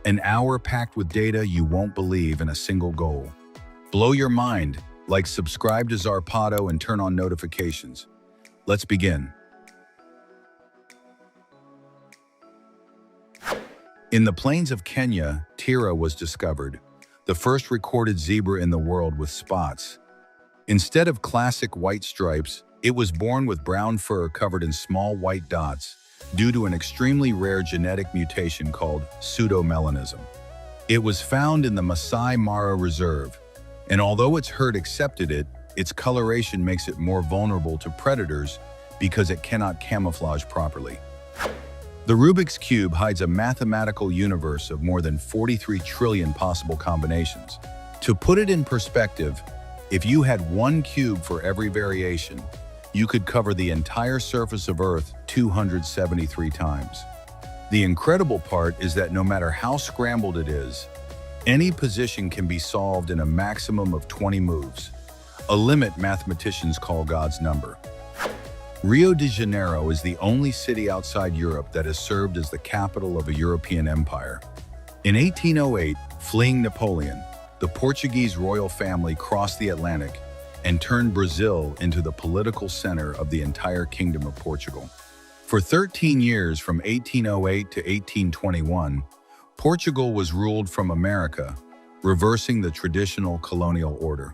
An hour packed with data you won't believe in a single goal. Blow your mind, like subscribe to Zarpado and turn on notifications. Let's begin. In the plains of Kenya, Tira was discovered, the first recorded zebra in the world with spots. Instead of classic white stripes, it was born with brown fur covered in small white dots due to an extremely rare genetic mutation called pseudomelanism. It was found in the Masai Mara Reserve, and although its herd accepted it, its coloration makes it more vulnerable to predators because it cannot camouflage properly. The Rubik's Cube hides a mathematical universe of more than 43 trillion possible combinations. To put it in perspective, if you had one cube for every variation, you could cover the entire surface of Earth 273 times. The incredible part is that no matter how scrambled it is, any position can be solved in a maximum of 20 moves, a limit mathematicians call God's number. Rio de Janeiro is the only city outside Europe that has served as the capital of a European empire. In 1808, fleeing Napoleon, the Portuguese royal family crossed the Atlantic and turned Brazil into the political center of the entire Kingdom of Portugal. For 13 years, from 1808 to 1821, Portugal was ruled from America, reversing the traditional colonial order.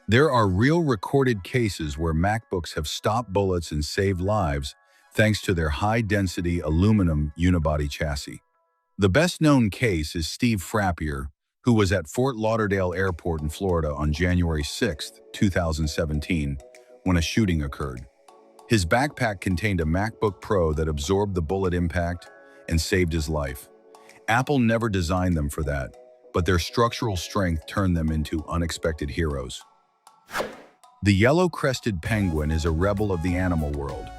There are real recorded cases where MacBooks have stopped bullets and saved lives thanks to their high-density aluminum unibody chassis. The best-known case is Steve Frappier, who was at Fort Lauderdale Airport in Florida on January 6, 2017, when a shooting occurred. His backpack contained a MacBook Pro that absorbed the bullet impact and saved his life. Apple never designed them for that, but their structural strength turned them into unexpected heroes. The yellow-crested penguin is a rebel of the animal world,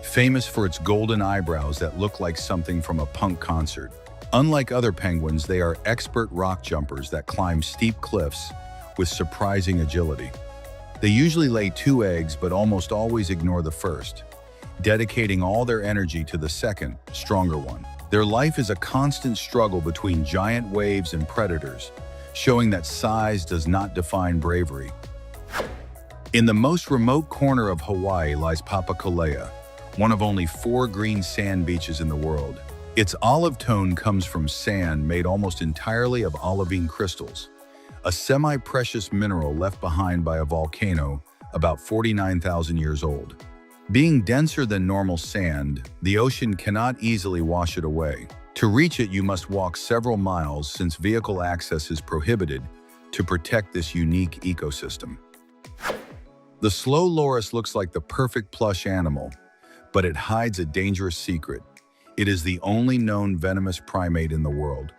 famous for its golden eyebrows that look like something from a punk concert. Unlike other penguins, they are expert rock jumpers that climb steep cliffs with surprising agility. They usually lay 2 eggs but almost always ignore the first, dedicating all their energy to the second, stronger one. Their life is a constant struggle between giant waves and predators, showing that size does not define bravery. In the most remote corner of Hawaii lies Papakolea, one of only 4 green sand beaches in the world. Its olive tone comes from sand made almost entirely of olivine crystals, a semi-precious mineral left behind by a volcano about 49,000 years old. Being denser than normal sand, the ocean cannot easily wash it away. To reach it, you must walk several miles since vehicle access is prohibited to protect this unique ecosystem. The slow loris looks like the perfect plush animal, but it hides a dangerous secret. It is the only known venomous primate in the world.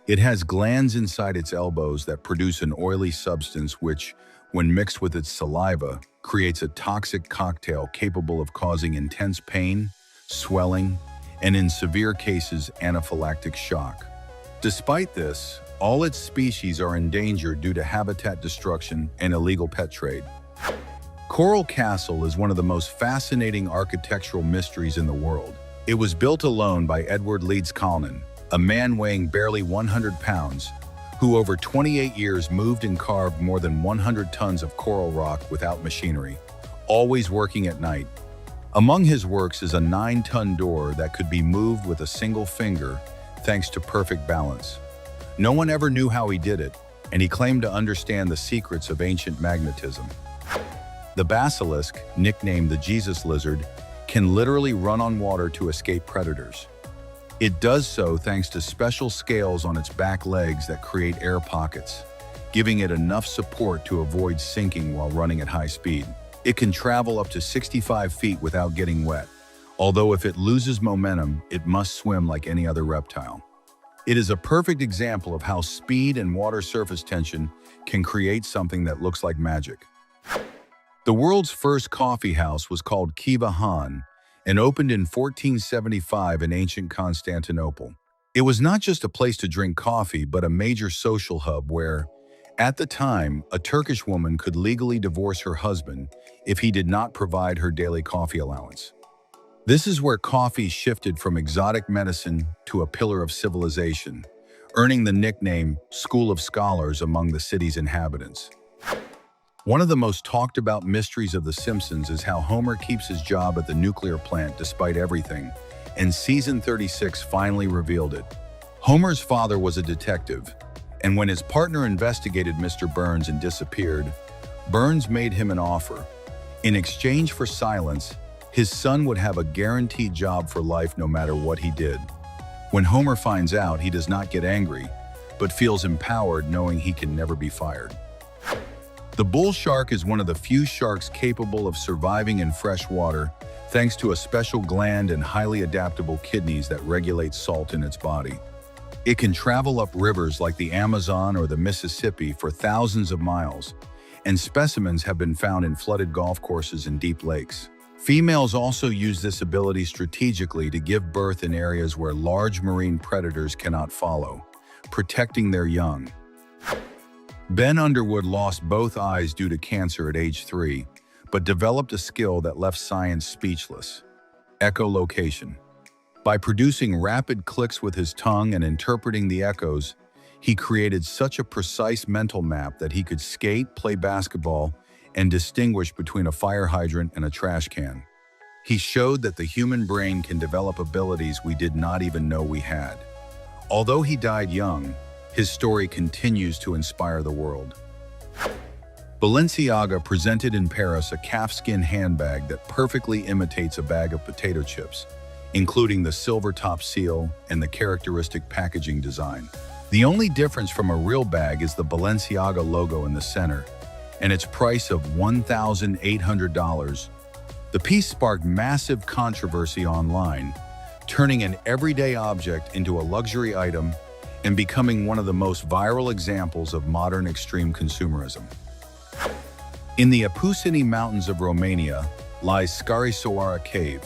It has glands inside its elbows that produce an oily substance which, when mixed with its saliva, creates a toxic cocktail capable of causing intense pain, swelling, and in severe cases, anaphylactic shock. Despite this, all its species are endangered due to habitat destruction and illegal pet trade. Coral Castle is one of the most fascinating architectural mysteries in the world. It was built alone by Edward Leeds Calnan, a man weighing barely 100 pounds, who over 28 years moved and carved more than 100 tons of coral rock without machinery, always working at night. Among his works is a 9-ton door that could be moved with a single finger thanks to perfect balance. No one ever knew how he did it, and he claimed to understand the secrets of ancient magnetism. The basilisk, nicknamed the Jesus lizard, can literally run on water to escape predators. It does so thanks to special scales on its back legs that create air pockets, giving it enough support to avoid sinking while running at high speed. It can travel up to 65 feet without getting wet, although if it loses momentum, it must swim like any other reptile. It is a perfect example of how speed and water surface tension can create something that looks like magic. The world's first coffee house was called Kiva Han and opened in 1475 in ancient Constantinople. It was not just a place to drink coffee, but a major social hub where, at the time, a Turkish woman could legally divorce her husband if he did not provide her daily coffee allowance. This is where coffee shifted from exotic medicine to a pillar of civilization, earning the nickname School of Scholars among the city's inhabitants. One of the most talked about mysteries of The Simpsons is how Homer keeps his job at the nuclear plant despite everything, and season 36 finally revealed it. Homer's father was a detective, and when his partner investigated Mr. Burns and disappeared, Burns made him an offer. In exchange for silence, his son would have a guaranteed job for life no matter what he did. When Homer finds out, he does not get angry, but feels empowered knowing he can never be fired. The bull shark is one of the few sharks capable of surviving in fresh water thanks to a special gland and highly adaptable kidneys that regulate salt in its body. It can travel up rivers like the Amazon or the Mississippi for thousands of miles, and specimens have been found in flooded golf courses and deep lakes. Females also use this ability strategically to give birth in areas where large marine predators cannot follow, protecting their young. Ben Underwood lost both eyes due to cancer at age 3, but developed a skill that left science speechless: echolocation. By producing rapid clicks with his tongue and interpreting the echoes, he created such a precise mental map that he could skate, play basketball, and distinguish between a fire hydrant and a trash can. He showed that the human brain can develop abilities we did not even know we had. Although he died young, his story continues to inspire the world. Balenciaga presented in Paris a calfskin handbag that perfectly imitates a bag of potato chips, including the silver-top seal and the characteristic packaging design. The only difference from a real bag is the Balenciaga logo in the center, and its price of $1,800. The piece sparked massive controversy online, turning an everyday object into a luxury item and becoming one of the most viral examples of modern extreme consumerism. In the Apusini Mountains of Romania lies Scarioara Cave,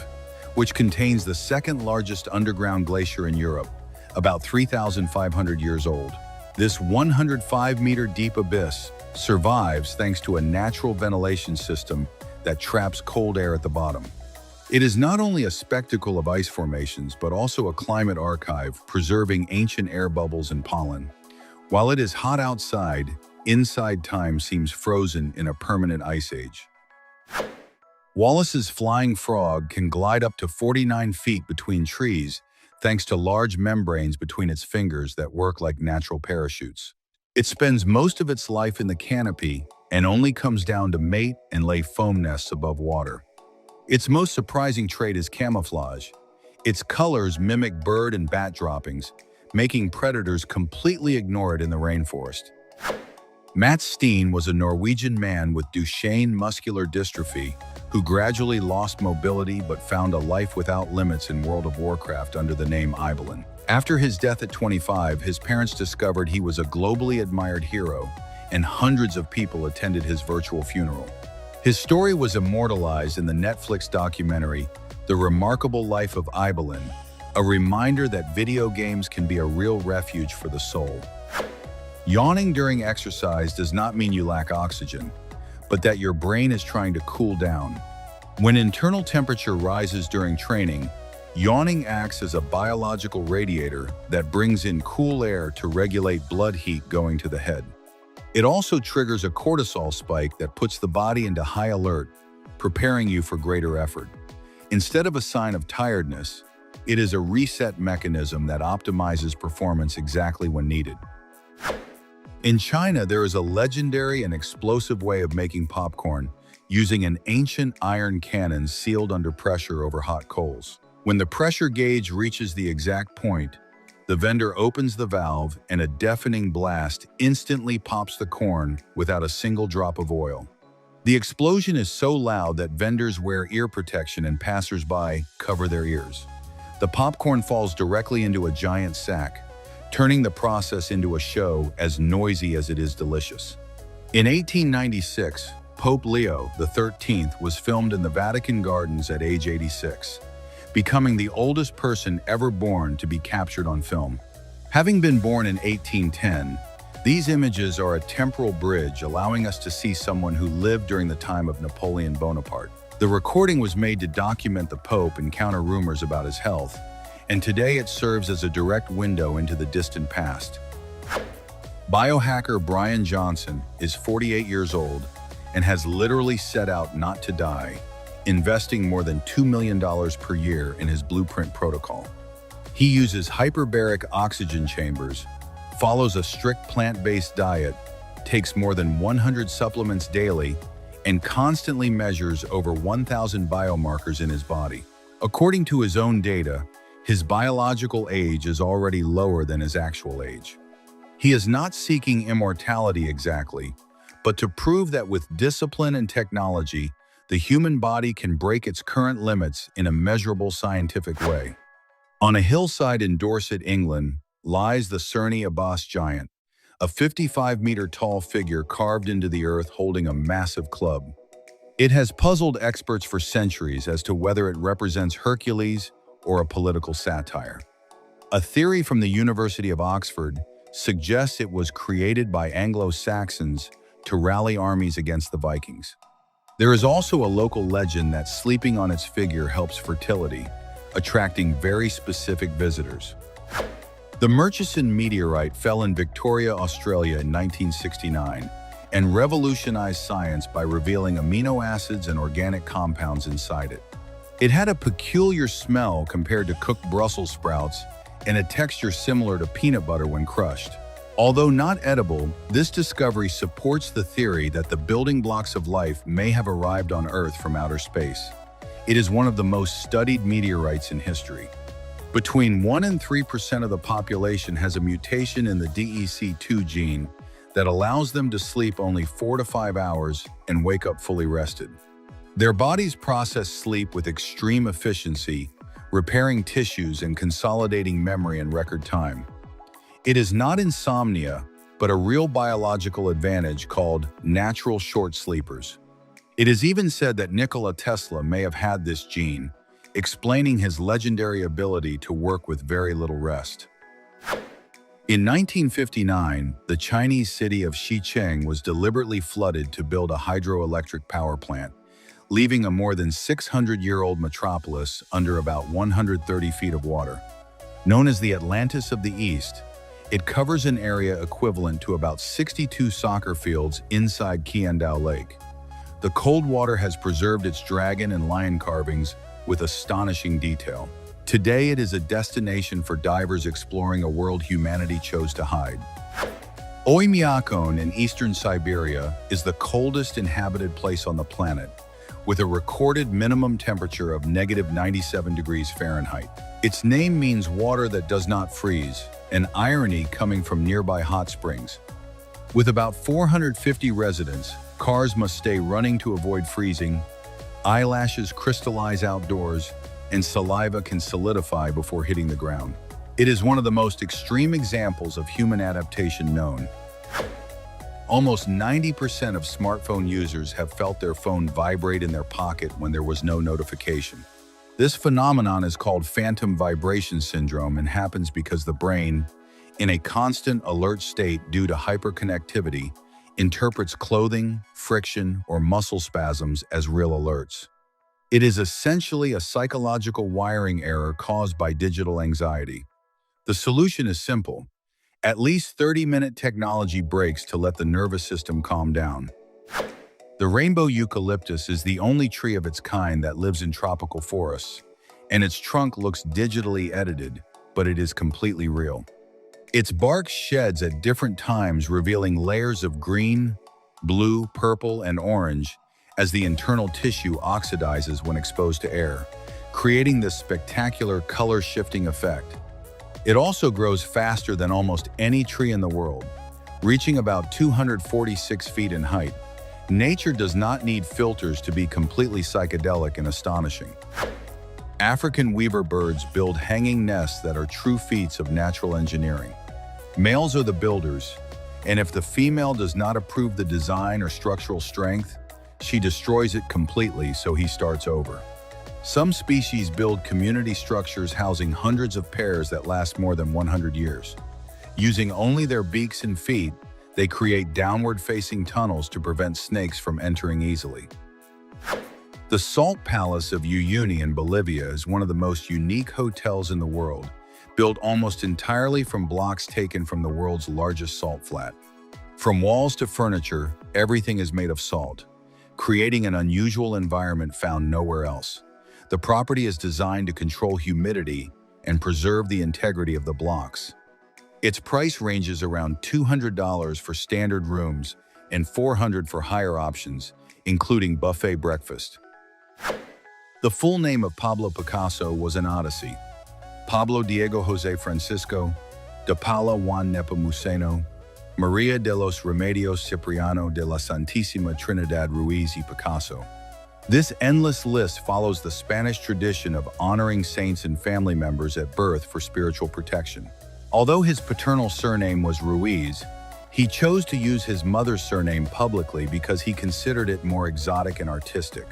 which contains the second largest underground glacier in Europe, about 3,500 years old. This 105-meter deep abyss survives thanks to a natural ventilation system that traps cold air at the bottom. It is not only a spectacle of ice formations, but also a climate archive preserving ancient air bubbles and pollen. While it is hot outside, inside time seems frozen in a permanent ice age. Wallace's flying frog can glide up to 49 feet between trees thanks to large membranes between its fingers that work like natural parachutes. It spends most of its life in the canopy and only comes down to mate and lay foam nests above water. Its most surprising trait is camouflage. Its colors mimic bird and bat droppings, making predators completely ignore it in the rainforest. Matt Steen was a Norwegian man with Duchenne muscular dystrophy who gradually lost mobility but found a life without limits in World of Warcraft under the name Ibelin. After his death at 25, his parents discovered he was a globally admired hero, and hundreds of people attended his virtual funeral. His story was immortalized in the Netflix documentary, The Remarkable Life of Ibelin, a reminder that video games can be a real refuge for the soul. Yawning during exercise does not mean you lack oxygen, but that your brain is trying to cool down. When internal temperature rises during training, yawning acts as a biological radiator that brings in cool air to regulate blood heat going to the head. It also triggers a cortisol spike that puts the body into high alert, preparing you for greater effort. Instead of a sign of tiredness, it is a reset mechanism that optimizes performance exactly when needed. In China, there is a legendary and explosive way of making popcorn using an ancient iron cannon sealed under pressure over hot coals. When the pressure gauge reaches the exact point, the vendor opens the valve and a deafening blast instantly pops the corn without a single drop of oil. The explosion is so loud that vendors wear ear protection and passers-by cover their ears. The popcorn falls directly into a giant sack, turning the process into a show as noisy as it is delicious. In 1896, Pope Leo XIII was filmed in the Vatican Gardens at age 86. Becoming the oldest person ever born to be captured on film. Having been born in 1810, these images are a temporal bridge allowing us to see someone who lived during the time of Napoleon Bonaparte. The recording was made to document the Pope and counter rumors about his health, and today it serves as a direct window into the distant past. Biohacker Brian Johnson is 48 years old and has literally set out not to die, investing more than $2 million per year in his blueprint protocol. He uses hyperbaric oxygen chambers, follows a strict plant-based diet, takes more than 100 supplements daily, and constantly measures over 1,000 biomarkers in his body. According to his own data, his biological age is already lower than his actual age. He is not seeking immortality exactly, but to prove that with discipline and technology, the human body can break its current limits in a measurable scientific way. On a hillside in Dorset, England, lies the Cerny Abbas giant, a 55-meter-tall figure carved into the earth holding a massive club. It has puzzled experts for centuries as to whether it represents Hercules or a political satire. A theory from the University of Oxford suggests it was created by Anglo-Saxons to rally armies against the Vikings. There is also a local legend that sleeping on its figure helps fertility, attracting very specific visitors. The Murchison meteorite fell in Victoria, Australia in 1969 and revolutionized science by revealing amino acids and organic compounds inside it. It had a peculiar smell compared to cooked Brussels sprouts and a texture similar to peanut butter when crushed. Although not edible, this discovery supports the theory that the building blocks of life may have arrived on Earth from outer space. It is one of the most studied meteorites in history. Between 1 and 3% of the population has a mutation in the DEC2 gene that allows them to sleep only 4 to 5 hours and wake up fully rested. Their bodies process sleep with extreme efficiency, repairing tissues and consolidating memory in record time. It is not insomnia, but a real biological advantage called natural short sleepers. It is even said that Nikola Tesla may have had this gene, explaining his legendary ability to work with very little rest. In 1959, the Chinese city of Xicheng was deliberately flooded to build a hydroelectric power plant, leaving a more than 600-year-old metropolis under about 130 feet of water. Known as the Atlantis of the East, it covers an area equivalent to about 62 soccer fields inside Qiandao Lake. The cold water has preserved its dragon and lion carvings with astonishing detail. Today it is a destination for divers exploring a world humanity chose to hide. Oymyakon in eastern Siberia is the coldest inhabited place on the planet, with a recorded minimum temperature of -97 degrees Fahrenheit. Its name means water that does not freeze, an irony coming from nearby hot springs. With about 450 residents, cars must stay running to avoid freezing, eyelashes crystallize outdoors, and saliva can solidify before hitting the ground. It is one of the most extreme examples of human adaptation known. Almost 90% of smartphone users have felt their phone vibrate in their pocket when there was no notification. This phenomenon is called phantom vibration syndrome and happens because the brain, in a constant alert state due to hyperconnectivity, interprets clothing, friction, or muscle spasms as real alerts. It is essentially a psychological wiring error caused by digital anxiety. The solution is simple. At least 30-minute technology breaks to let the nervous system calm down. The rainbow eucalyptus is the only tree of its kind that lives in tropical forests, and its trunk looks digitally edited, but it is completely real. Its bark sheds at different times, revealing layers of green, blue, purple, and orange as the internal tissue oxidizes when exposed to air, creating this spectacular color-shifting effect. It also grows faster than almost any tree in the world, reaching about 246 feet in height. Nature does not need filters to be completely psychedelic and astonishing. African weaver birds build hanging nests that are true feats of natural engineering. Males are the builders, and if the female does not approve the design or structural strength, she destroys it completely, so he starts over. Some species build community structures housing hundreds of pairs that last more than 100 years. Using only their beaks and feet, they create downward-facing tunnels to prevent snakes from entering easily. The Salt Palace of Uyuni in Bolivia is one of the most unique hotels in the world, built almost entirely from blocks taken from the world's largest salt flat. From walls to furniture, everything is made of salt, creating an unusual environment found nowhere else. The property is designed to control humidity and preserve the integrity of the blocks. Its price ranges around $200 for standard rooms and $400 for higher options, including buffet breakfast. The full name of Pablo Picasso was an odyssey. Pablo Diego José Francisco de Paula Juan Nepomuceno María de los Remedios Cipriano de la Santísima Trinidad Ruiz y Picasso. This endless list follows the Spanish tradition of honoring saints and family members at birth for spiritual protection. Although his paternal surname was Ruiz, he chose to use his mother's surname publicly because he considered it more exotic and artistic.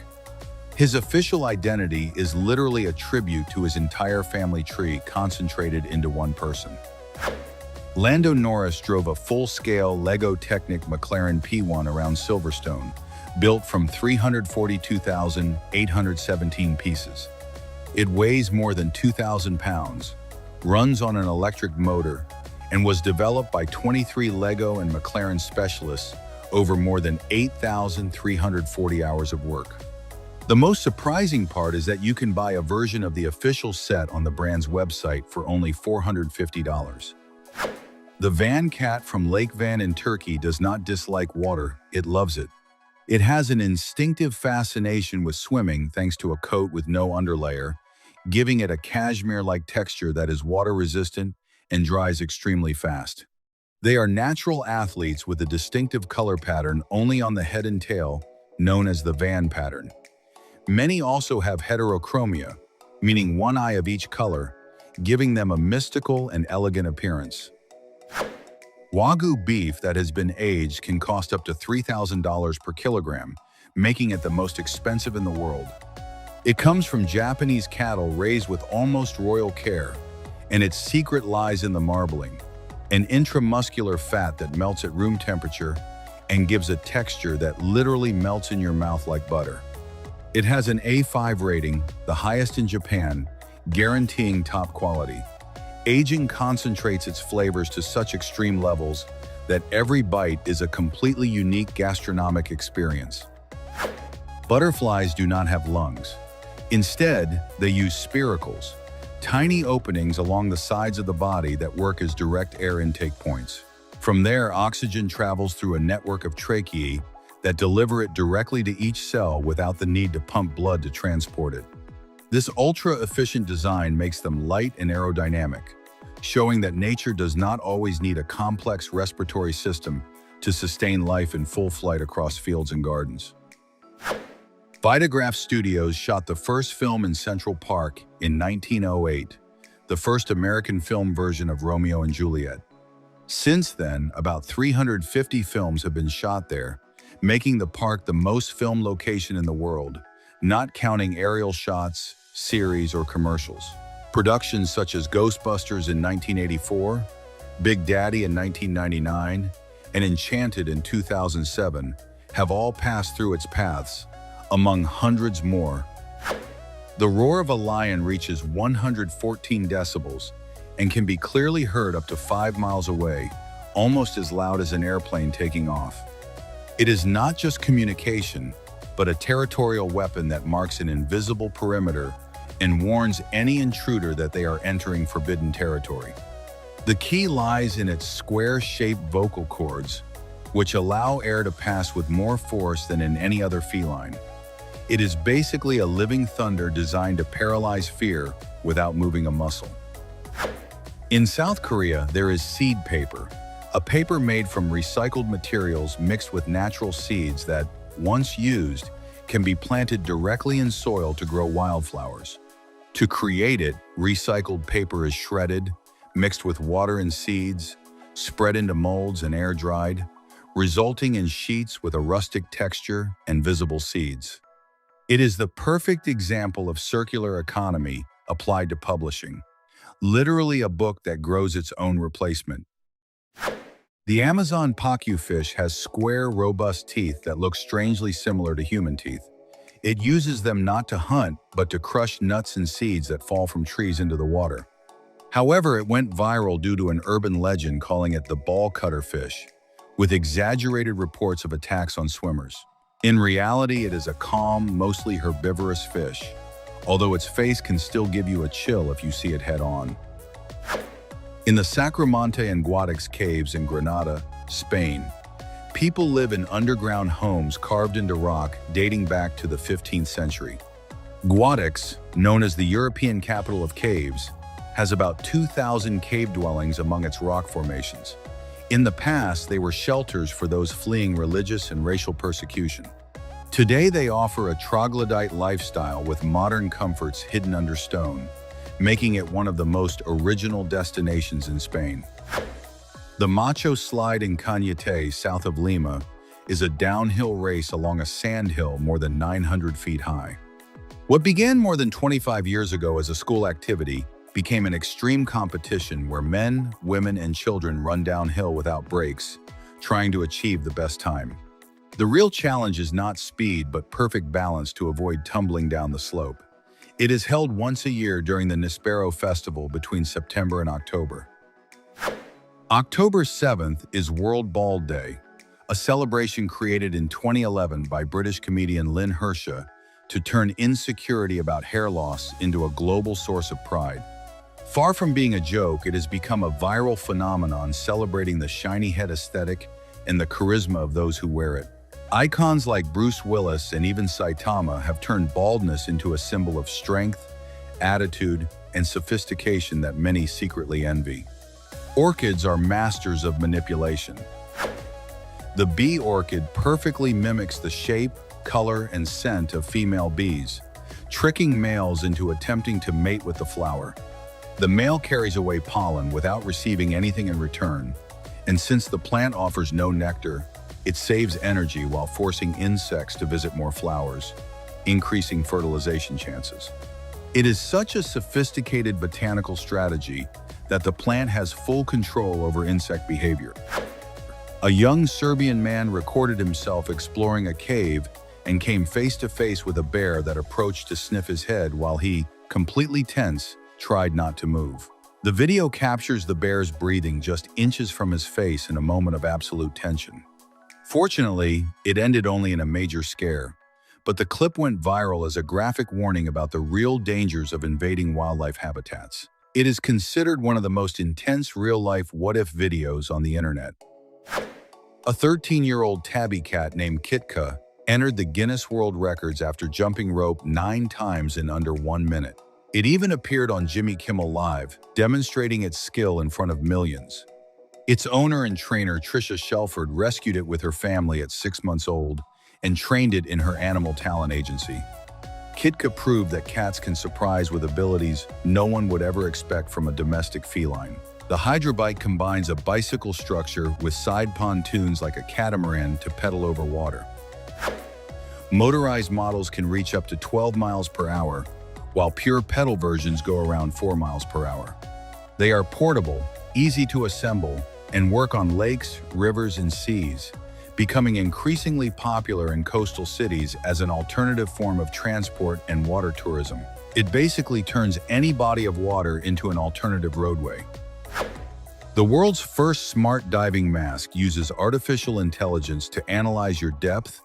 His official identity is literally a tribute to his entire family tree concentrated into one person. Lando Norris drove a full-scale Lego Technic McLaren P1 around Silverstone, built from 342,817 pieces. It weighs more than 2,000 pounds, runs on an electric motor, and was developed by 23 Lego and McLaren specialists over more than 8,340 hours of work. The most surprising part is that you can buy a version of the official set on the brand's website for only $450. The Van cat from Lake Van in Turkey does not dislike water, it loves it. It has an instinctive fascination with swimming thanks to a coat with no underlayer, giving it a cashmere-like texture that is water-resistant and dries extremely fast. They are natural athletes with a distinctive color pattern only on the head and tail, known as the Van pattern. Many also have heterochromia, meaning one eye of each color, giving them a mystical and elegant appearance. Wagyu beef that has been aged can cost up to $3,000 per kilogram, making it the most expensive in the world. It comes from Japanese cattle raised with almost royal care, and its secret lies in the marbling, an intramuscular fat that melts at room temperature and gives a texture that literally melts in your mouth like butter. It has an A5 rating, the highest in Japan, guaranteeing top quality. Aging concentrates its flavors to such extreme levels that every bite is a completely unique gastronomic experience. Butterflies do not have lungs. Instead, they use spiracles, tiny openings along the sides of the body that work as direct air intake points. From there, oxygen travels through a network of tracheae that deliver it directly to each cell without the need to pump blood to transport it. This ultra-efficient design makes them light and aerodynamic, showing that nature does not always need a complex respiratory system to sustain life in full flight across fields and gardens. Vitagraph Studios shot the first film in Central Park in 1908, the first American film version of Romeo and Juliet. Since then, about 350 films have been shot there, making the park the most filmed location in the world, not counting aerial shots, series, or commercials. Productions such as Ghostbusters in 1984, Big Daddy in 1999, and Enchanted in 2007 have all passed through its paths, among hundreds more. The roar of a lion reaches 114 decibels and can be clearly heard up to 5 miles away, almost as loud as an airplane taking off. It is not just communication, but a territorial weapon that marks an invisible perimeter and warns any intruder that they are entering forbidden territory. The key lies in its square-shaped vocal cords, which allow air to pass with more force than in any other feline. It is basically a living thunder designed to paralyze fear without moving a muscle. In South Korea, there is seed paper, a paper made from recycled materials mixed with natural seeds that, once used, can be planted directly in soil to grow wildflowers. To create it, recycled paper is shredded, mixed with water and seeds, spread into molds and air-dried, resulting in sheets with a rustic texture and visible seeds. It is the perfect example of circular economy applied to publishing, literally a book that grows its own replacement. The Amazon pacu fish has square, robust teeth that look strangely similar to human teeth. It uses them not to hunt, but to crush nuts and seeds that fall from trees into the water. However, it went viral due to an urban legend calling it the ball cutter fish, with exaggerated reports of attacks on swimmers. In reality, it is a calm, mostly herbivorous fish, although its face can still give you a chill if you see it head-on. In the Sacromonte and Guadix caves in Granada, Spain, people live in underground homes carved into rock dating back to the 15th century. Guadix, known as the European capital of caves, has about 2,000 cave dwellings among its rock formations. In the past, they were shelters for those fleeing religious and racial persecution. Today, they offer a troglodyte lifestyle with modern comforts hidden under stone, making it one of the most original destinations in Spain. The Macho Slide in Cañete, south of Lima, is a downhill race along a sandhill more than 900 feet high. What began more than 25 years ago as a school activity became an extreme competition where men, women, and children run downhill without brakes, trying to achieve the best time. The real challenge is not speed, but perfect balance to avoid tumbling down the slope. It is held once a year during the Nispero Festival between September and October. October 7th is World Bald Day, a celebration created in 2011 by British comedian Lynn Hersha to turn insecurity about hair loss into a global source of pride. Far from being a joke, it has become a viral phenomenon celebrating the shiny head aesthetic and the charisma of those who wear it. Icons like Bruce Willis and even Saitama have turned baldness into a symbol of strength, attitude, and sophistication that many secretly envy. Orchids are masters of manipulation. The bee orchid perfectly mimics the shape, color, and scent of female bees, tricking males into attempting to mate with the flower. The male carries away pollen without receiving anything in return, and since the plant offers no nectar, it saves energy while forcing insects to visit more flowers, increasing fertilization chances. It is such a sophisticated botanical strategy that the plant has full control over insect behavior. A young Serbian man recorded himself exploring a cave and came face to face with a bear that approached to sniff his head while he, completely tense, tried not to move. The video captures the bear's breathing just inches from his face in a moment of absolute tension. Fortunately, it ended only in a major scare, but the clip went viral as a graphic warning about the real dangers of invading wildlife habitats. It is considered one of the most intense real-life what-if videos on the internet. A 13-year-old tabby cat named Kitka entered the Guinness World Records after jumping rope 9 times in under 1 minute. It even appeared on Jimmy Kimmel Live, demonstrating its skill in front of millions. Its owner and trainer Tricia Shelford rescued it with her family at 6 months old and trained it in her animal talent agency. Kitka proved that cats can surprise with abilities no one would ever expect from a domestic feline. The Hydrobike combines a bicycle structure with side pontoons like a catamaran to pedal over water. Motorized models can reach up to 12 miles per hour, while pure pedal versions go around 4 miles per hour. They are portable, easy to assemble, and work on lakes, rivers, and seas, becoming increasingly popular in coastal cities as an alternative form of transport and water tourism. It basically turns any body of water into an alternative roadway. The world's first smart diving mask uses artificial intelligence to analyze your depth,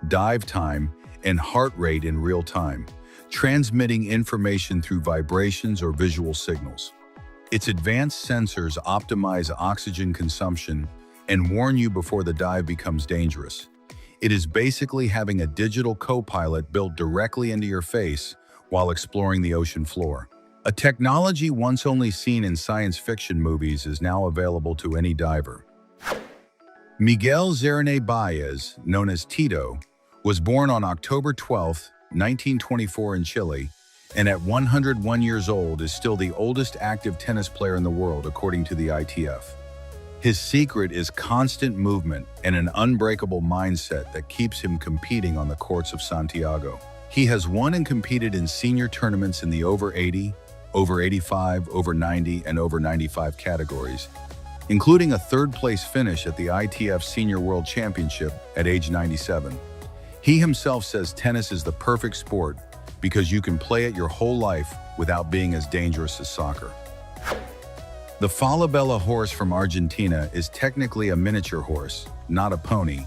dive time, and heart rate in real time, transmitting information through vibrations or visual signals. Its advanced sensors optimize oxygen consumption and warn you before the dive becomes dangerous. It is basically having a digital co-pilot built directly into your face while exploring the ocean floor. A technology once only seen in science fiction movies is now available to any diver. Miguel Zerene Baez, known as Tito, was born on October 12, 1924 in Chile, and at 101 years old is still the oldest active tennis player in the world, according to the ITF. His secret is constant movement and an unbreakable mindset that keeps him competing on the courts of Santiago. He has won and competed in senior tournaments in the over 80, over 85, over 90, and over 95 categories, including a third-place finish at the ITF Senior World Championship at age 97. He himself says tennis is the perfect sport because you can play it your whole life without being as dangerous as soccer. The Falabella horse from Argentina is technically a miniature horse, not a pony,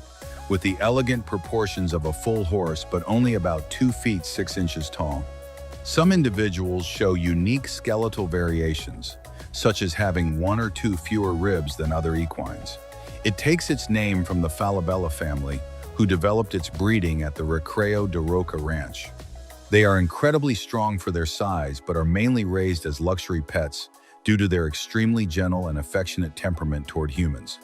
with the elegant proportions of a full horse but only about 2 feet 6 inches tall. Some individuals show unique skeletal variations, such as having 1 or 2 fewer ribs than other equines. It takes its name from the Falabella family, who developed its breeding at the Recreo de Roca Ranch. They are incredibly strong for their size but are mainly raised as luxury pets due to their extremely gentle and affectionate temperament toward humans.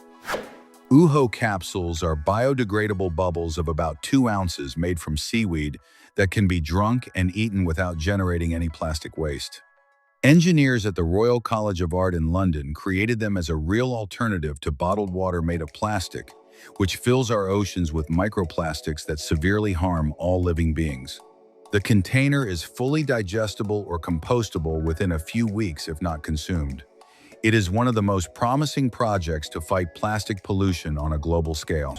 Ujo capsules are biodegradable bubbles of about 2 ounces made from seaweed that can be drunk and eaten without generating any plastic waste. Engineers at the Royal College of Art in London created them as a real alternative to bottled water made of plastic, which fills our oceans with microplastics that severely harm all living beings. The container is fully digestible or compostable within a few weeks if not consumed. It is one of the most promising projects to fight plastic pollution on a global scale.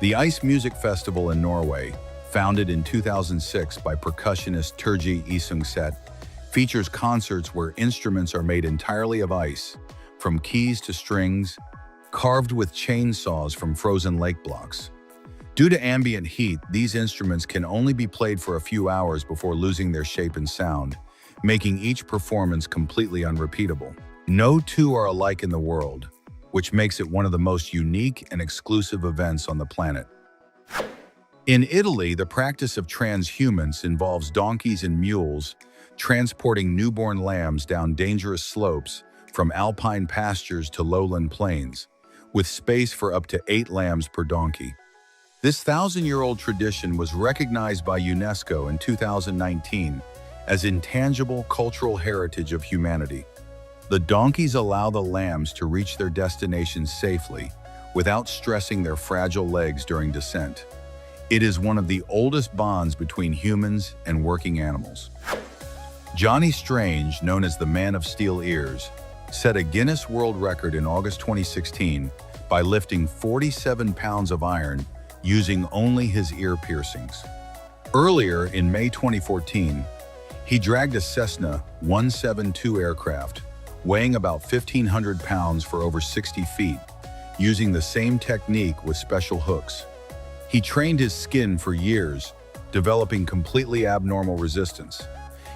The Ice Music Festival in Norway, founded in 2006 by percussionist Turji Isungset, features concerts where instruments are made entirely of ice, from keys to strings, carved with chainsaws from frozen lake blocks. Due to ambient heat, these instruments can only be played for a few hours before losing their shape and sound, making each performance completely unrepeatable. No two are alike in the world, which makes it one of the most unique and exclusive events on the planet. In Italy, the practice of transhumance involves donkeys and mules transporting newborn lambs down dangerous slopes from alpine pastures to lowland plains, with space for up to 8 lambs per donkey. This 1,000-year-old tradition was recognized by UNESCO in 2019 as intangible cultural heritage of humanity. The donkeys allow the lambs to reach their destinations safely without stressing their fragile legs during descent. It is one of the oldest bonds between humans and working animals. Johnny Strange, known as the Man of Steel Ears, set a Guinness World Record in August 2016 by lifting 47 pounds of iron using only his ear piercings. Earlier, in May 2014, he dragged a Cessna 172 aircraft, weighing about 1,500 pounds for over 60 feet, using the same technique with special hooks. He trained his skin for years, developing completely abnormal resistance.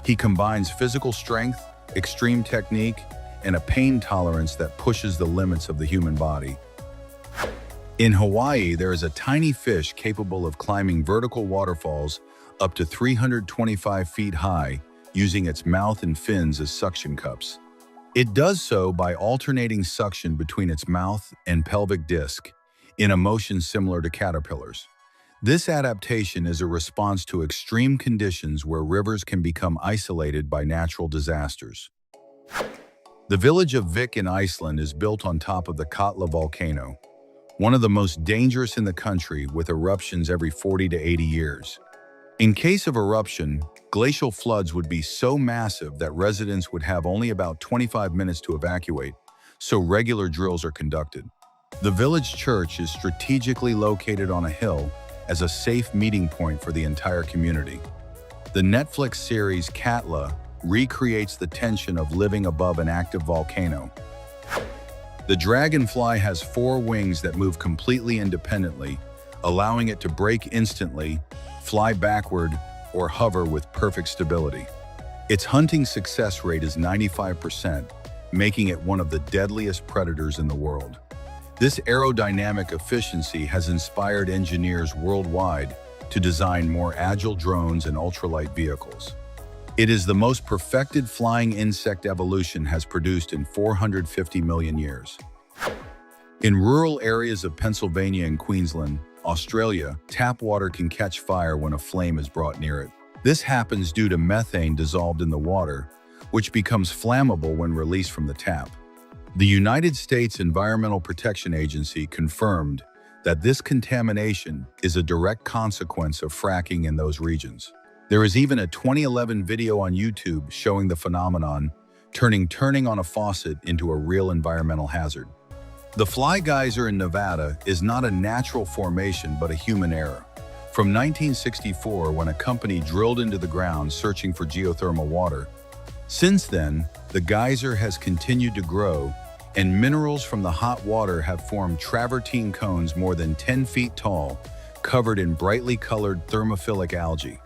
He combines physical strength, extreme technique, and a pain tolerance that pushes the limits of the human body. In Hawaii, there is a tiny fish capable of climbing vertical waterfalls up to 325 feet high, using its mouth and fins as suction cups. It does so by alternating suction between its mouth and pelvic disc, in a motion similar to caterpillars. This adaptation is a response to extreme conditions where rivers can become isolated by natural disasters. The village of Vik in Iceland is built on top of the Katla volcano, one of the most dangerous in the country, with eruptions every 40 to 80 years. In case of eruption, glacial floods would be so massive that residents would have only about 25 minutes to evacuate, so regular drills are conducted. The village church is strategically located on a hill as a safe meeting point for the entire community. The Netflix series Katla recreates the tension of living above an active volcano. The dragonfly has 4 wings that move completely independently, allowing it to break instantly, fly backward, or hover with perfect stability. Its hunting success rate is 95%, making it one of the deadliest predators in the world. This aerodynamic efficiency has inspired engineers worldwide to design more agile drones and ultralight vehicles. It is the most perfected flying insect evolution has produced in 450 million years. In rural areas of Pennsylvania and Queensland, Australia, tap water can catch fire when a flame is brought near it. This happens due to methane dissolved in the water, which becomes flammable when released from the tap. The United States Environmental Protection Agency confirmed that this contamination is a direct consequence of fracking in those regions. There is even a 2011 video on YouTube showing the phenomenon, turning on a faucet into a real environmental hazard. The Fly Geyser in Nevada is not a natural formation but a human error. From 1964, when a company drilled into the ground searching for geothermal water. Since then, the geyser has continued to grow, and minerals from the hot water have formed travertine cones more than 10 feet tall, covered in brightly colored thermophilic algae.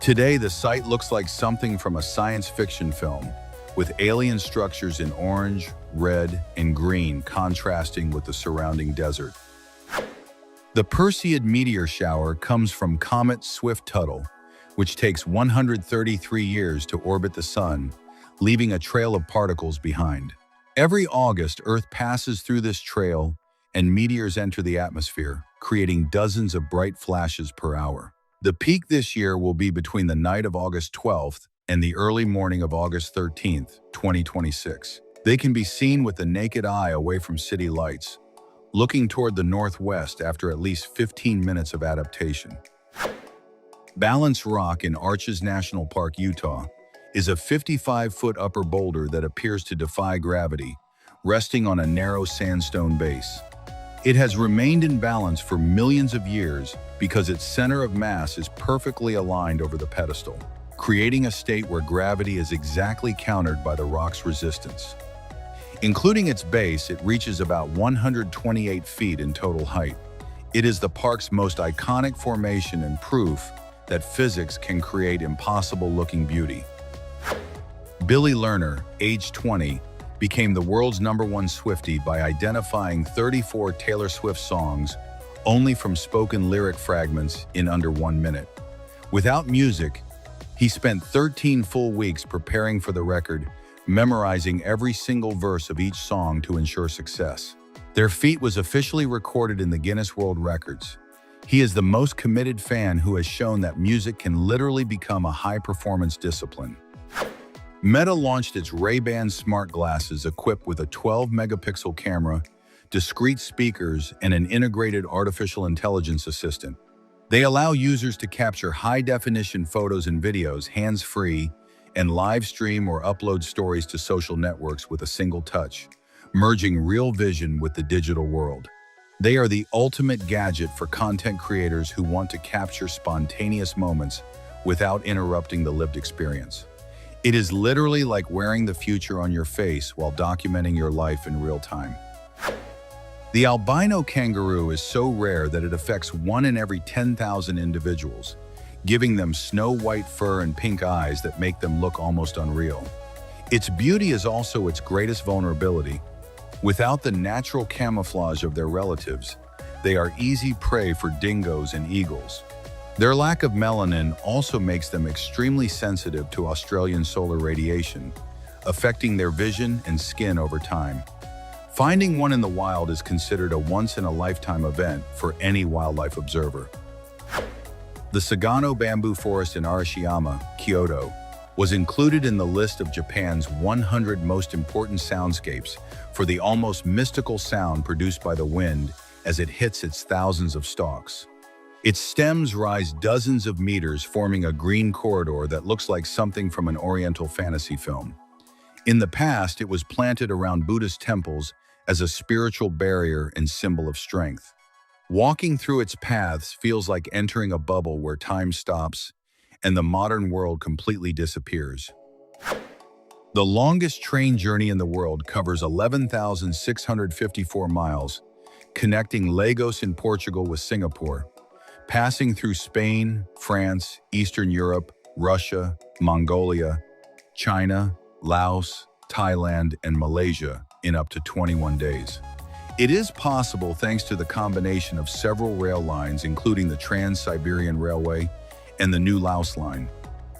Today, the site looks like something from a science fiction film, with alien structures in orange, red, and green contrasting with the surrounding desert. The Perseid meteor shower comes from comet Swift-Tuttle, which takes 133 years to orbit the Sun, leaving a trail of particles behind. Every August, Earth passes through this trail, and meteors enter the atmosphere, creating dozens of bright flashes per hour. The peak this year will be between the night of August 12th and the early morning of August 13th, 2026. They can be seen with the naked eye away from city lights, looking toward the northwest after at least 15 minutes of adaptation. Balance Rock in Arches National Park, Utah, is a 55-foot upper boulder that appears to defy gravity, resting on a narrow sandstone base. It has remained in balance for millions of years because its center of mass is perfectly aligned over the pedestal, creating a state where gravity is exactly countered by the rock's resistance. Including its base, it reaches about 128 feet in total height. It is the park's most iconic formation and proof that physics can create impossible-looking beauty. Billy Lerner, age 20, became the world's #1 Swiftie by identifying 34 Taylor Swift songs only from spoken lyric fragments in under 1 minute. Without music, he spent 13 full weeks preparing for the record, memorizing every single verse of each song to ensure success. Their feat was officially recorded in the Guinness World Records. He is the most committed fan who has shown that music can literally become a high-performance discipline. Meta launched its Ray-Ban smart glasses equipped with a 12-megapixel camera, discrete speakers, and an integrated artificial intelligence assistant. They allow users to capture high-definition photos and videos hands-free and live stream or upload stories to social networks with a single touch, merging real vision with the digital world. They are the ultimate gadget for content creators who want to capture spontaneous moments without interrupting the lived experience. It is literally like wearing the future on your face while documenting your life in real time. The albino kangaroo is so rare that it affects 1 in every 10,000 individuals, giving them snow-white fur and pink eyes that make them look almost unreal. Its beauty is also its greatest vulnerability. Without the natural camouflage of their relatives, they are easy prey for dingoes and eagles. Their lack of melanin also makes them extremely sensitive to Australian solar radiation, affecting their vision and skin over time. Finding one in the wild is considered a once-in-a-lifetime event for any wildlife observer. The Sagano bamboo forest in Arashiyama, Kyoto, was included in the list of Japan's 100 most important soundscapes for the almost mystical sound produced by the wind as it hits its thousands of stalks. Its stems rise dozens of meters, forming a green corridor that looks like something from an Oriental fantasy film. In the past, it was planted around Buddhist temples as a spiritual barrier and symbol of strength. Walking through its paths feels like entering a bubble where time stops and the modern world completely disappears. The longest train journey in the world covers 11,654 miles, connecting Lagos in Portugal with Singapore, passing through Spain, France, Eastern Europe, Russia, Mongolia, China, Laos, Thailand, and Malaysia in up to 21 days. It is possible thanks to the combination of several rail lines, including the Trans-Siberian Railway and the New Laos Line.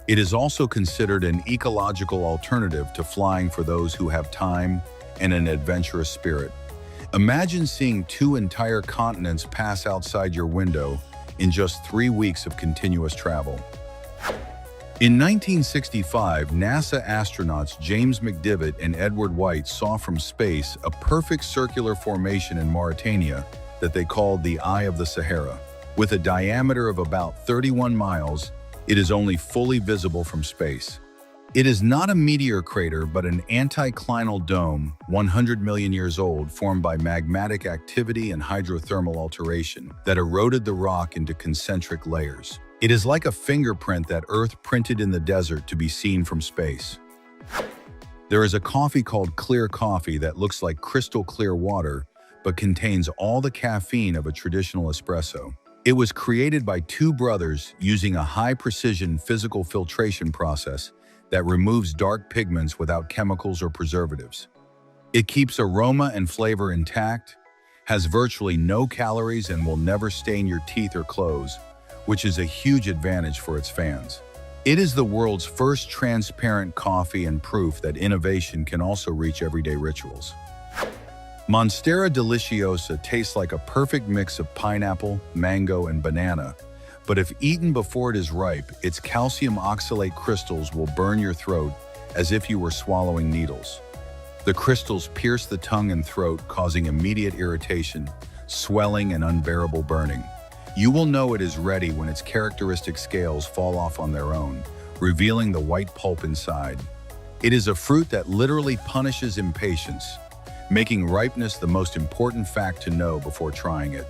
It is also considered an ecological alternative to flying for those who have time and an adventurous spirit. Imagine seeing 2 entire continents pass outside your window in just 3 weeks of continuous travel. In 1965, NASA astronauts James McDivitt and Edward White saw from space a perfect circular formation in Mauritania that they called the Eye of the Sahara. With a diameter of about 31 miles, it is only fully visible from space. It is not a meteor crater but an anticlinal dome 100 million years old formed by magmatic activity and hydrothermal alteration that eroded the rock into concentric layers. It is like a fingerprint that Earth printed in the desert to be seen from space. There is a coffee called clear coffee that looks like crystal clear water but contains all the caffeine of a traditional espresso. It was created by two brothers using a high-precision physical filtration process that removes dark pigments without chemicals or preservatives. It keeps aroma and flavor intact, has virtually no calories, and will never stain your teeth or clothes, which is a huge advantage for its fans. It is the world's first transparent coffee and proof that innovation can also reach everyday rituals. Monstera deliciosa tastes like a perfect mix of pineapple, mango, and banana, but if eaten before it is ripe, its calcium oxalate crystals will burn your throat as if you were swallowing needles. The crystals pierce the tongue and throat, causing immediate irritation, swelling, and unbearable burning. You will know it is ready when its characteristic scales fall off on their own, revealing the white pulp inside. It is a fruit that literally punishes impatience, making ripeness the most important fact to know before trying it.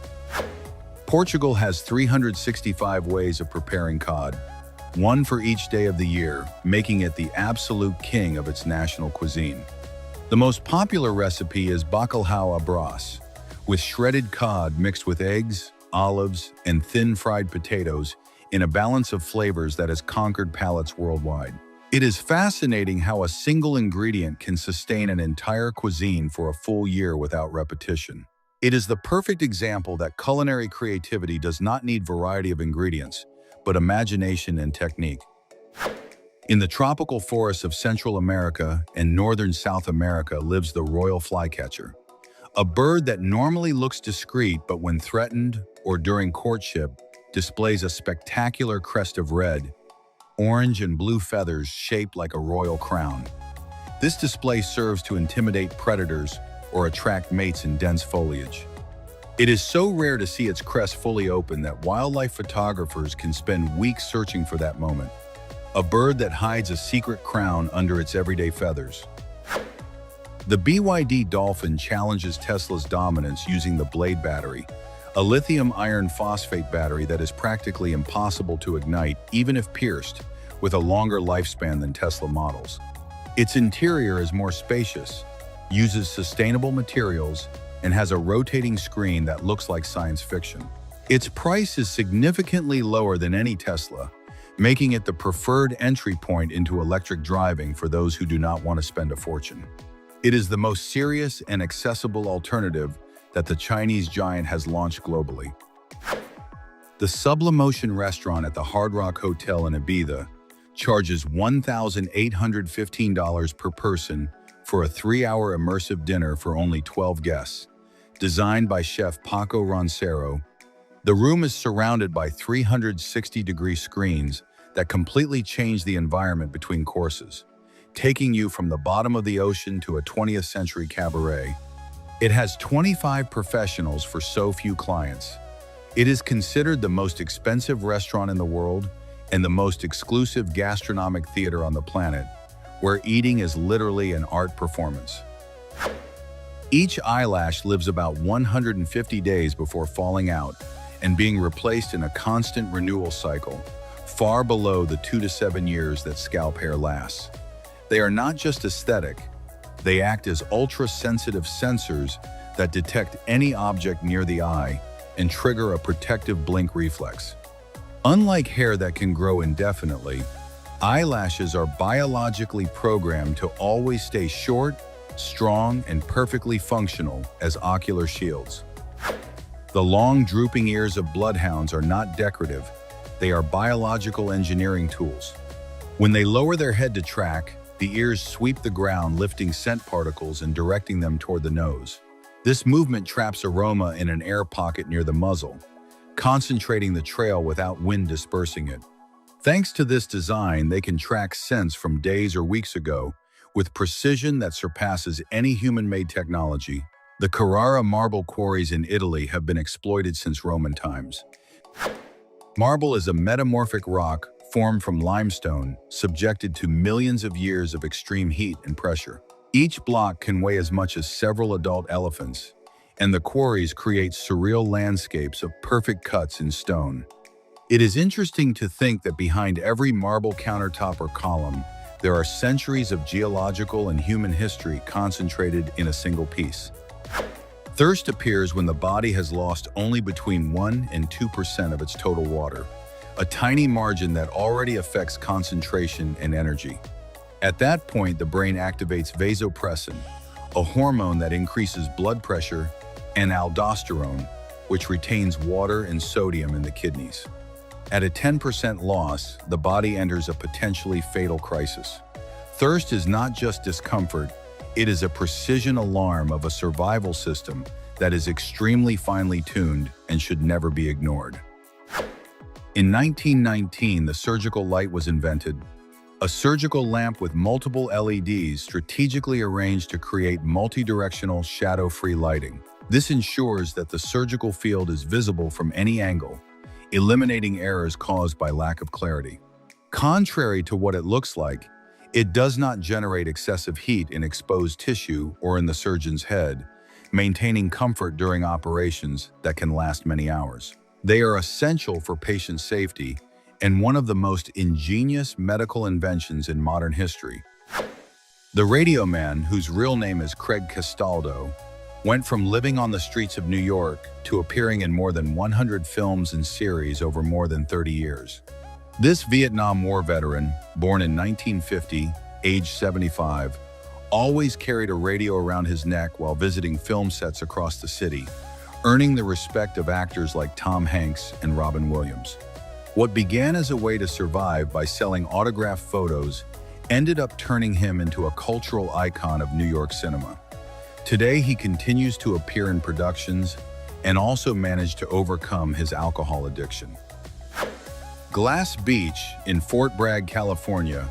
Portugal has 365 ways of preparing cod, one for each day of the year, making it the absolute king of its national cuisine. The most popular recipe is bacalhau à brás, with shredded cod mixed with eggs, olives, and thin fried potatoes in a balance of flavors that has conquered palates worldwide. It is fascinating how a single ingredient can sustain an entire cuisine for a full year without repetition. It is the perfect example that culinary creativity does not need variety of ingredients, but imagination and technique. In the tropical forests of Central America and northern South America lives the royal flycatcher, a bird that normally looks discreet but when threatened or during courtship displays a spectacular crest of red, orange, and blue feathers shaped like a royal crown. This display serves to intimidate predators or attract mates in dense foliage. It is so rare to see its crest fully open that wildlife photographers can spend weeks searching for that moment. A bird that hides a secret crown under its everyday feathers. The BYD Dolphin challenges Tesla's dominance using the Blade battery, a lithium iron phosphate battery that is practically impossible to ignite even if pierced, with a longer lifespan than Tesla models. Its interior is more spacious, uses sustainable materials, and has a rotating screen that looks like science fiction. Its price is significantly lower than any Tesla, making it the preferred entry point into electric driving for those who do not want to spend a fortune. It is the most serious and accessible alternative that the Chinese giant has launched globally. The Sublimotion restaurant at the Hard Rock Hotel in Ibiza charges $1,815 per person for a 3-hour immersive dinner for only 12 guests. Designed by chef Paco Roncero, the room is surrounded by 360-degree screens that completely change the environment between courses, taking you from the bottom of the ocean to a 20th century cabaret. It has 25 professionals for so few clients. It is considered the most expensive restaurant in the world and the most exclusive gastronomic theater on the planet, where eating is literally an art performance. Each eyelash lives about 150 days before falling out and being replaced in a constant renewal cycle, far below the 2 to 7 years that scalp hair lasts. They are not just aesthetic, they act as ultra-sensitive sensors that detect any object near the eye and trigger a protective blink reflex. Unlike hair that can grow indefinitely, eyelashes are biologically programmed to always stay short, strong, and perfectly functional as ocular shields. The long, drooping ears of bloodhounds are not decorative, they are biological engineering tools. When they lower their head to track, the ears sweep the ground, lifting scent particles and directing them toward the nose. This movement traps aroma in an air pocket near the muzzle, concentrating the trail without wind dispersing it. Thanks to this design, they can track scents from days or weeks ago with precision that surpasses any human-made technology. The Carrara marble quarries in Italy have been exploited since Roman times. Marble is a metamorphic rock formed from limestone, subjected to millions of years of extreme heat and pressure. Each block can weigh as much as several adult elephants, and the quarries create surreal landscapes of perfect cuts in stone. It is interesting to think that behind every marble countertop or column, there are centuries of geological and human history concentrated in a single piece. Thirst appears when the body has lost only between 1 and 2% of its total water, a tiny margin that already affects concentration and energy. At that point, the brain activates vasopressin, a hormone that increases blood pressure, and aldosterone, which retains water and sodium in the kidneys. At a 10% loss, the body enters a potentially fatal crisis. Thirst is not just discomfort, it is a precision alarm of a survival system that is extremely finely tuned and should never be ignored. In 1919, the surgical light was invented, a surgical lamp with multiple LEDs strategically arranged to create multi-directional shadow-free lighting. This ensures that the surgical field is visible from any angle, eliminating errors caused by lack of clarity. Contrary to what it looks like, it does not generate excessive heat in exposed tissue or in the surgeon's head, maintaining comfort during operations that can last many hours. They are essential for patient safety and one of the most ingenious medical inventions in modern history. The radio man, whose real name is Craig Castaldo, went from living on the streets of New York to appearing in more than 100 films and series over more than 30 years. This Vietnam War veteran, born in 1950, age 75, always carried a radio around his neck while visiting film sets across the city, earning the respect of actors like Tom Hanks and Robin Williams. What began as a way to survive by selling autographed photos ended up turning him into a cultural icon of New York cinema. Today, he continues to appear in productions and also managed to overcome his alcohol addiction. Glass Beach in Fort Bragg, California,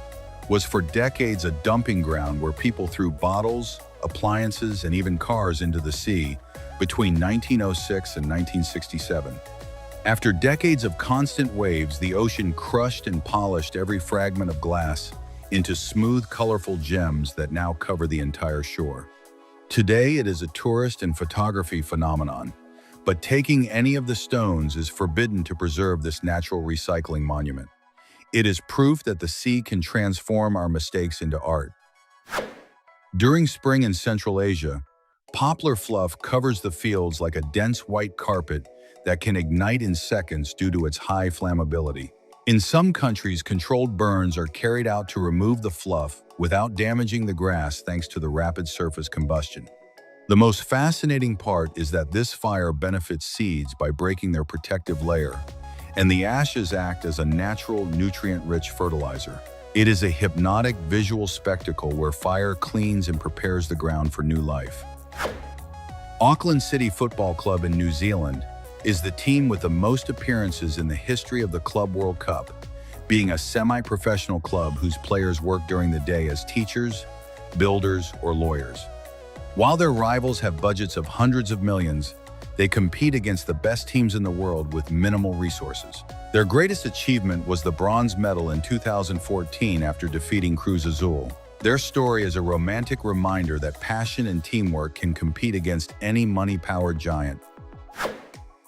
was for decades a dumping ground where people threw bottles, appliances, and even cars into the sea between 1906 and 1967. After decades of constant waves, the ocean crushed and polished every fragment of glass into smooth, colorful gems that now cover the entire shore. Today, it is a tourist and photography phenomenon, but taking any of the stones is forbidden to preserve this natural recycling monument. It is proof that the sea can transform our mistakes into art. During spring in Central Asia, poplar fluff covers the fields like a dense white carpet that can ignite in seconds due to its high flammability. In some countries, controlled burns are carried out to remove the fluff without damaging the grass thanks to the rapid surface combustion. The most fascinating part is that this fire benefits seeds by breaking their protective layer, and the ashes act as a natural, nutrient-rich fertilizer. It is a hypnotic visual spectacle where fire cleans and prepares the ground for new life. Auckland City Football Club in New Zealand is the team with the most appearances in the history of the Club World Cup, being a semi-professional club whose players work during the day as teachers, builders, or lawyers. While their rivals have budgets of hundreds of millions, they compete against the best teams in the world with minimal resources. Their greatest achievement was the bronze medal in 2014 after defeating Cruz Azul. Their story is a romantic reminder that passion and teamwork can compete against any money-powered giant.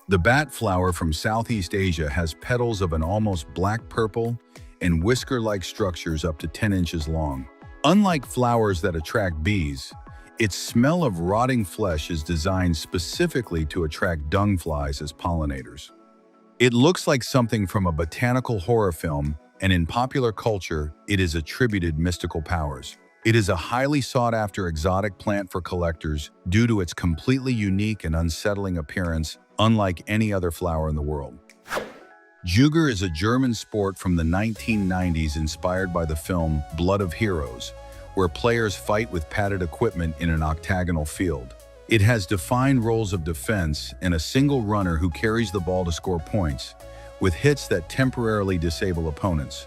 The bat flower from Southeast Asia has petals of an almost black-purple and whisker-like structures up to 10 inches long. Unlike flowers that attract bees, its smell of rotting flesh is designed specifically to attract dung flies as pollinators. It looks like something from a botanical horror film, and in popular culture, it is attributed mystical powers. It is a highly sought-after exotic plant for collectors due to its completely unique and unsettling appearance, unlike any other flower in the world. Juger is a German sport from the 1990s inspired by the film Blood of Heroes, where players fight with padded equipment in an octagonal field. It has defined roles of defense and a single runner who carries the ball to score points, with hits that temporarily disable opponents.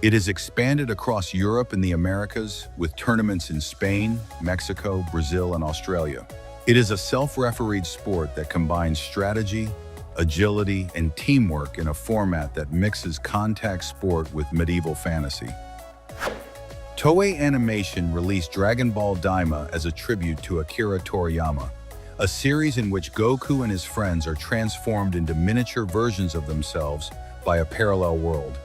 It is expanded across Europe and the Americas, with tournaments in Spain, Mexico, Brazil, and Australia. It is a self-refereed sport that combines strategy, agility, and teamwork in a format that mixes contact sport with medieval fantasy. Toei Animation released Dragon Ball Daima as a tribute to Akira Toriyama, a series in which Goku and his friends are transformed into miniature versions of themselves by a parallel world.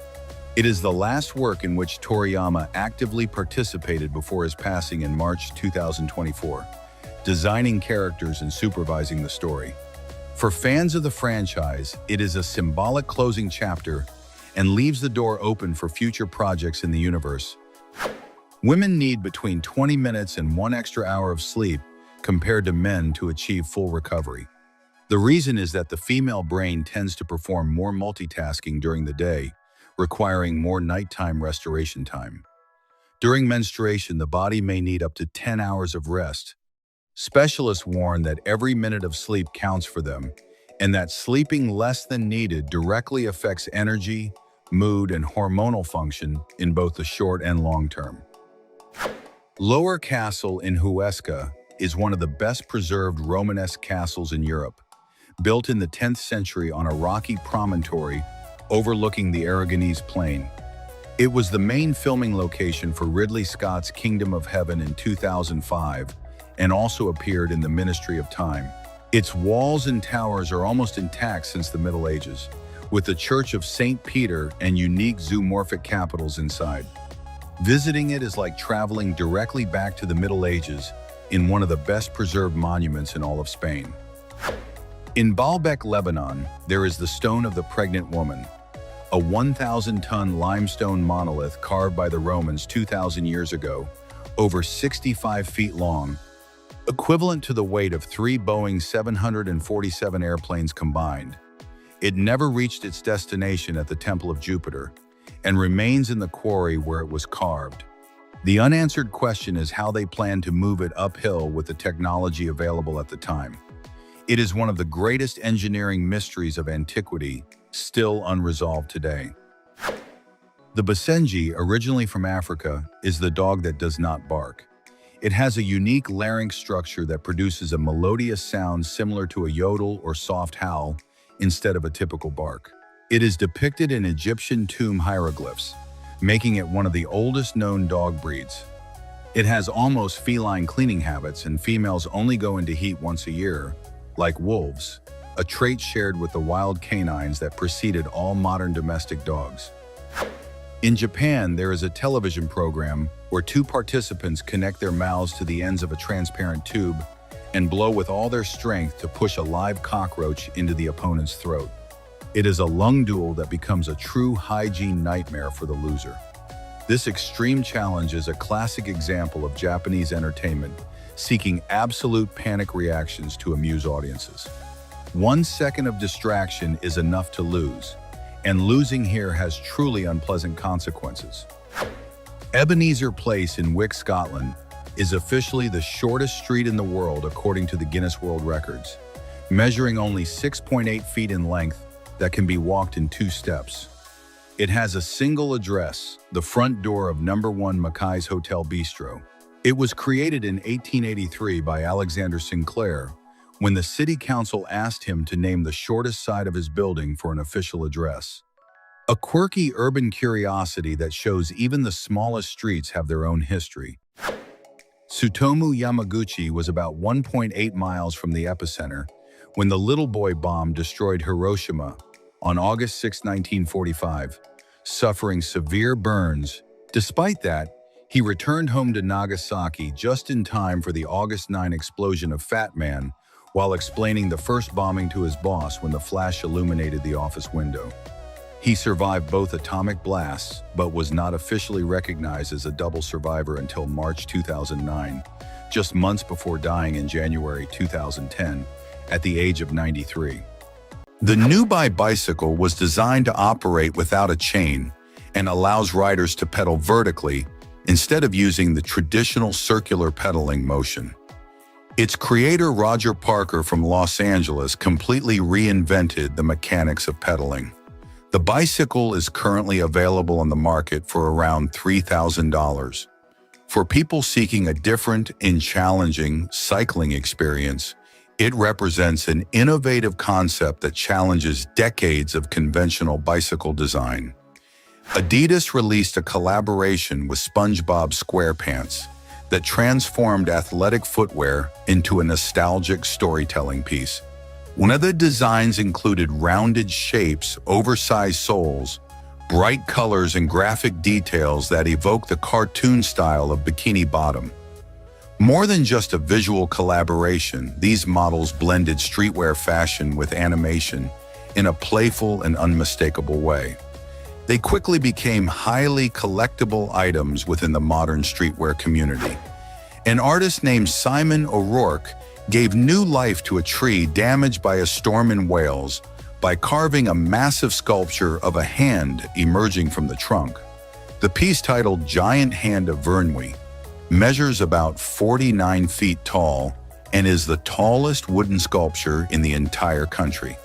It is the last work in which Toriyama actively participated before his passing in March 2024, designing characters and supervising the story. For fans of the franchise, it is a symbolic closing chapter and leaves the door open for future projects in the universe. Women need between 20 minutes and 1 extra hour of sleep compared to men to achieve full recovery. The reason is that the female brain tends to perform more multitasking during the day, requiring more nighttime restoration time. During menstruation, the body may need up to 10 hours of rest. Specialists warn that every minute of sleep counts for them, and that sleeping less than needed directly affects energy, mood, and hormonal function in both the short and long term. Lower Castle in Huesca is one of the best preserved Romanesque castles in Europe, built in the 10th century on a rocky promontory overlooking the Aragonese Plain. It was the main filming location for Ridley Scott's Kingdom of Heaven in 2005 and also appeared in The Ministry of Time. Its walls and towers are almost intact since the Middle Ages, with the Church of St. Peter and unique zoomorphic capitals inside. Visiting it is like traveling directly back to the Middle Ages in one of the best preserved monuments in all of Spain. In Baalbek, Lebanon, there is the Stone of the Pregnant Woman, a 1,000-ton limestone monolith carved by the Romans 2,000 years ago, over 65 feet long, equivalent to the weight of 3 Boeing 747 airplanes combined. It never reached its destination at the Temple of Jupiter, and remains in the quarry where it was carved. The unanswered question is how they plan to move it uphill with the technology available at the time. It is one of the greatest engineering mysteries of antiquity, still unresolved today. The Basenji, originally from Africa, is the dog that does not bark. It has a unique larynx structure that produces a melodious sound similar to a yodel or soft howl instead of a typical bark. It is depicted in Egyptian tomb hieroglyphs, making it one of the oldest known dog breeds. It has almost feline cleaning habits, and females only go into heat once a year, like wolves, a trait shared with the wild canines that preceded all modern domestic dogs. In Japan, there is a television program where 2 participants connect their mouths to the ends of a transparent tube and blow with all their strength to push a live cockroach into the opponent's throat. It is a lung duel that becomes a true hygiene nightmare for the loser. This extreme challenge is a classic example of Japanese entertainment seeking absolute panic reactions to amuse audiences. 1 second of distraction is enough to lose, and losing here has truly unpleasant consequences. Ebenezer Place in Wick, Scotland, is officially the shortest street in the world according to the Guinness World Records, measuring only 6.8 feet in length that can be walked in 2 steps. It has a single address, the front door of No. 1 Mackay's Hotel Bistro. It was created in 1883 by Alexander Sinclair when the city council asked him to name the shortest side of his building for an official address. A quirky urban curiosity that shows even the smallest streets have their own history. Tsutomu Yamaguchi was about 1.8 miles from the epicenter when the Little Boy bomb destroyed Hiroshima on August 6, 1945, suffering severe burns. Despite that, he returned home to Nagasaki just in time for the August 9 explosion of Fat Man, while explaining the first bombing to his boss when the flash illuminated the office window. He survived both atomic blasts, but was not officially recognized as a double survivor until March 2009, just months before dying in January 2010, at the age of 93. The Nubai bicycle was designed to operate without a chain and allows riders to pedal vertically instead of using the traditional circular pedaling motion. Its creator, Roger Parker from Los Angeles, completely reinvented the mechanics of pedaling. The bicycle is currently available on the market for around $3,000. For people seeking a different and challenging cycling experience, It represents an innovative concept that challenges decades of conventional bicycle design. Adidas released a collaboration with SpongeBob SquarePants that transformed athletic footwear into a nostalgic storytelling piece. One of the designs included rounded shapes, oversized soles, bright colors, and graphic details that evoke the cartoon style of Bikini Bottom. More than just a visual collaboration, these models blended streetwear fashion with animation in a playful and unmistakable way. They quickly became highly collectible items within the modern streetwear community. An artist named Simon O'Rourke gave new life to a tree damaged by a storm in Wales by carving a massive sculpture of a hand emerging from the trunk. The piece, titled Giant Hand of Vernwy, measures about 49 feet tall and is the tallest wooden sculpture in the entire country.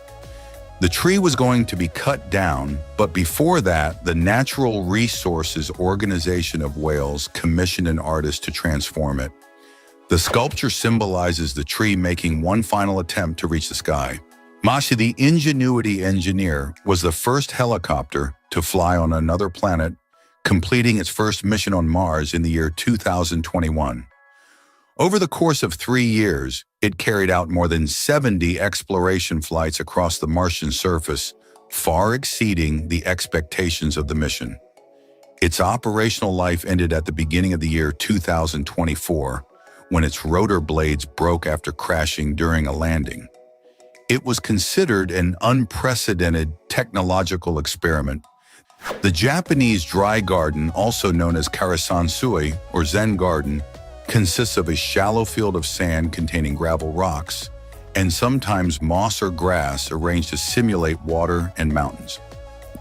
The tree was going to be cut down, but before that, the Natural Resources Organization of Wales commissioned an artist to transform it. The sculpture symbolizes the tree making one final attempt to reach the sky. Mashi, the Ingenuity engineer, was the first helicopter to fly on another planet, completing its first mission on Mars in the year 2021. Over the course of 3 years, it carried out more than 70 exploration flights across the Martian surface, far exceeding the expectations of the mission. Its operational life ended at the beginning of the year 2024, when its rotor blades broke after crashing during a landing. It was considered an unprecedented technological experiment. The Japanese dry garden, also known as Karasansui or Zen garden, consists of a shallow field of sand containing gravel rocks and sometimes moss or grass arranged to simulate water and mountains.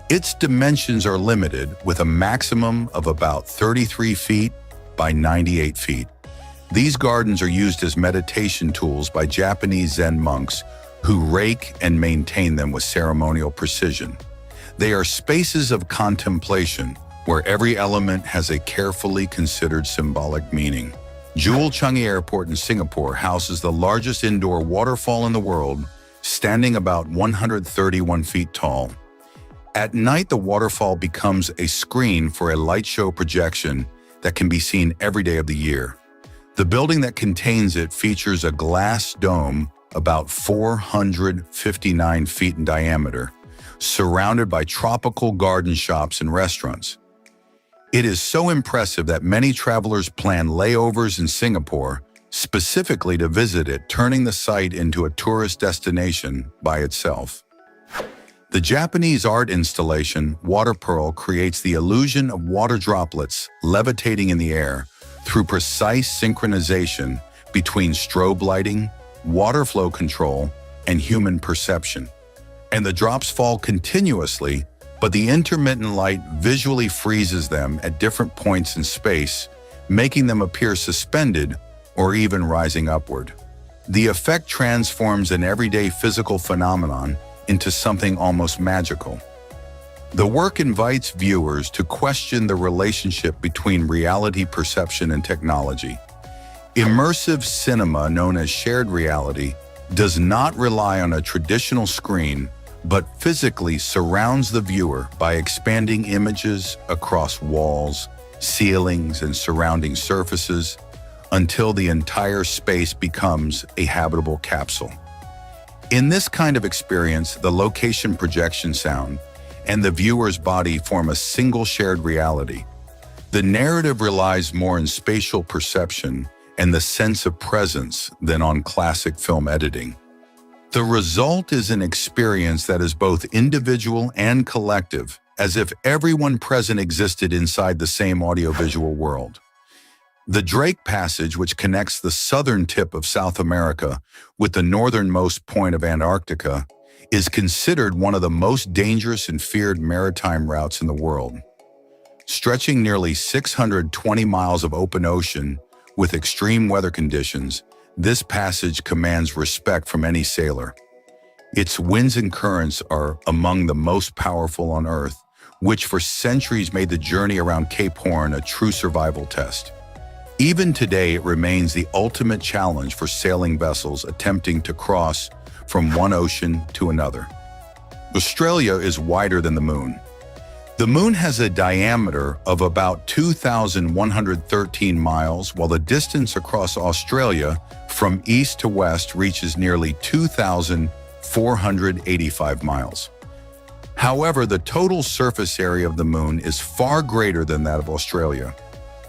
Its dimensions are limited, with a maximum of about 33 feet by 98 feet. These gardens are used as meditation tools by Japanese Zen monks who rake and maintain them with ceremonial precision. They are spaces of contemplation where every element has a carefully considered symbolic meaning. Jewel Changi Airport in Singapore houses the largest indoor waterfall in the world, standing about 131 feet tall. At night, the waterfall becomes a screen for a light show projection that can be seen every day of the year. The building that contains it features a glass dome about 459 feet in diameter, surrounded by tropical garden shops and restaurants. It is so impressive that many travelers plan layovers in Singapore specifically to visit it, turning the site into a tourist destination by itself. The Japanese art installation, Water Pearl, creates the illusion of water droplets levitating in the air through precise synchronization between strobe lighting, water flow control, and human perception. And the drops fall continuously, but the intermittent light visually freezes them at different points in space, making them appear suspended or even rising upward. The effect transforms an everyday physical phenomenon into something almost magical. The work invites viewers to question the relationship between reality perception and technology. Immersive cinema, known as shared reality, does not rely on a traditional screen, but physically surrounds the viewer by expanding images across walls, ceilings, and surrounding surfaces until the entire space becomes a habitable capsule. In this kind of experience, the location projection sound and the viewer's body form a single shared reality. The narrative relies more on spatial perception and the sense of presence than on classic film editing. The result is an experience that is both individual and collective, as if everyone present existed inside the same audiovisual world. The Drake Passage, which connects the southern tip of South America with the northernmost point of Antarctica, is considered one of the most dangerous and feared maritime routes in the world. Stretching nearly 620 miles of open ocean with extreme weather conditions, this passage commands respect from any sailor. Its winds and currents are among the most powerful on Earth, which for centuries made the journey around Cape Horn a true survival test. Even today, it remains the ultimate challenge for sailing vessels attempting to cross from one ocean to another. Australia is wider than the Moon. The Moon has a diameter of about 2,113 miles, while the distance across Australia from east to west reaches nearly 2,485 miles. However, the total surface area of the Moon is far greater than that of Australia.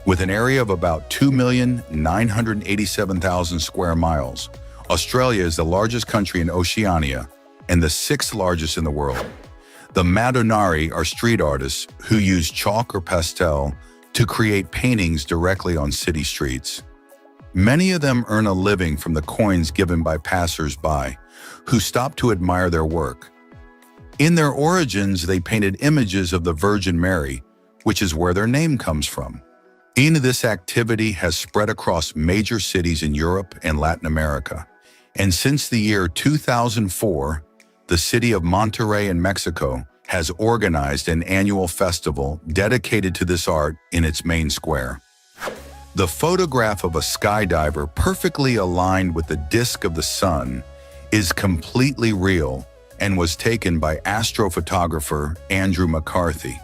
With an area of about 2,987,000 square miles, Australia is the largest country in Oceania and the sixth largest in the world. The Madonari are street artists who use chalk or pastel to create paintings directly on city streets. Many of them earn a living from the coins given by passers-by, who stop to admire their work. In their origins, they painted images of the Virgin Mary, which is where their name comes from. This activity has spread across major cities in Europe and Latin America. And since the year 2004, the city of Monterrey in Mexico has organized an annual festival dedicated to this art in its main square. The photograph of a skydiver perfectly aligned with the disk of the sun is completely real and was taken by astrophotographer Andrew McCarthy.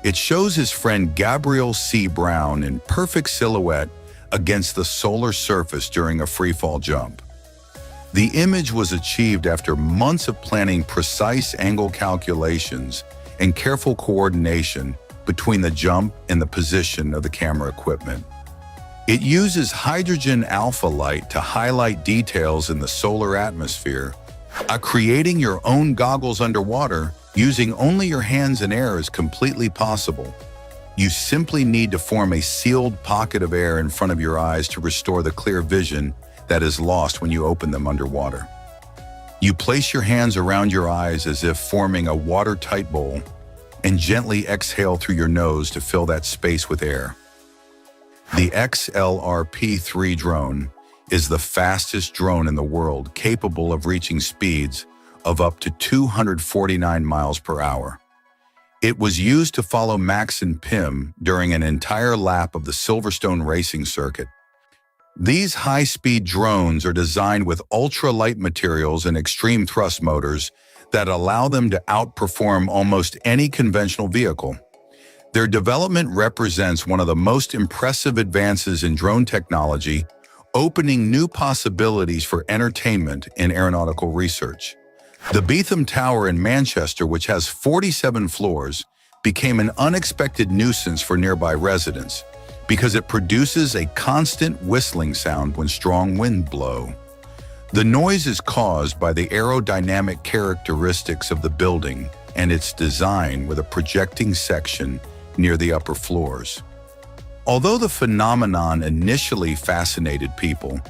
It shows his friend Gabriel C. Brown in perfect silhouette against the solar surface during a freefall jump. The image was achieved after months of planning precise angle calculations and careful coordination between the jump and the position of the camera equipment. It uses hydrogen alpha light to highlight details in the solar atmosphere. Creating your own goggles underwater using only your hands and air is completely possible. You simply need to form a sealed pocket of air in front of your eyes to restore the clear vision that is lost when you open them underwater. You place your hands around your eyes as if forming a watertight bowl and gently exhale through your nose to fill that space with air. The XLR-P3 drone is the fastest drone in the world, capable of reaching speeds of up to 249 miles per hour. It was used to follow Max and Pim during an entire lap of the Silverstone racing circuit. These high-speed drones are designed with ultra-light materials and extreme thrust motors that allow them to outperform almost any conventional vehicle. Their development represents one of the most impressive advances in drone technology, opening new possibilities for entertainment and aeronautical research. The Beetham Tower in Manchester, which has 47 floors, became an unexpected nuisance for nearby residents because it produces a constant whistling sound when strong winds blow. The noise is caused by the aerodynamic characteristics of the building and its design with a projecting section near the upper floors. Although the phenomenon initially fascinated people,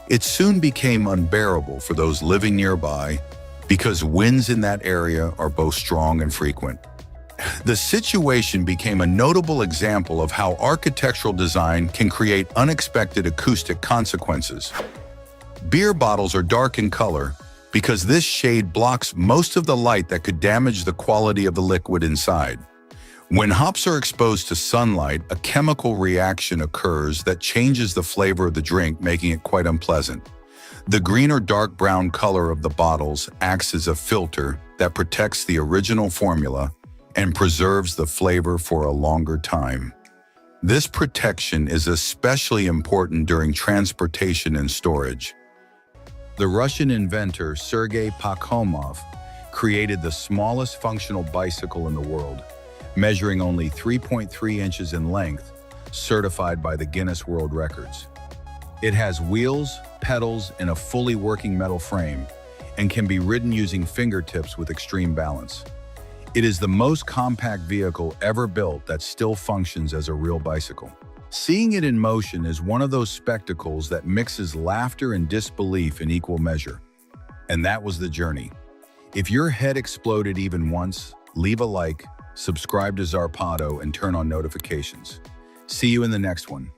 it soon became unbearable for those living nearby because winds in that area are both strong and frequent. The situation became a notable example of how architectural design can create unexpected acoustic consequences. Beer bottles are dark in color because this shade blocks most of the light that could damage the quality of the liquid inside. When hops are exposed to sunlight, a chemical reaction occurs that changes the flavor of the drink, making it quite unpleasant. The green or dark brown color of the bottles acts as a filter that protects the original formula and preserves the flavor for a longer time. This protection is especially important during transportation and storage. The Russian inventor Sergei Pakhomov created the smallest functional bicycle in the world, measuring only 3.3 inches in length, certified by the Guinness World Records. It has wheels, pedals, and a fully working metal frame, and can be ridden using fingertips with extreme balance. It is the most compact vehicle ever built that still functions as a real bicycle. Seeing it in motion is one of those spectacles that mixes laughter and disbelief in equal measure. And that was the journey. If your head exploded even once, leave a like, subscribe to Zarpado, and turn on notifications. See you in the next one.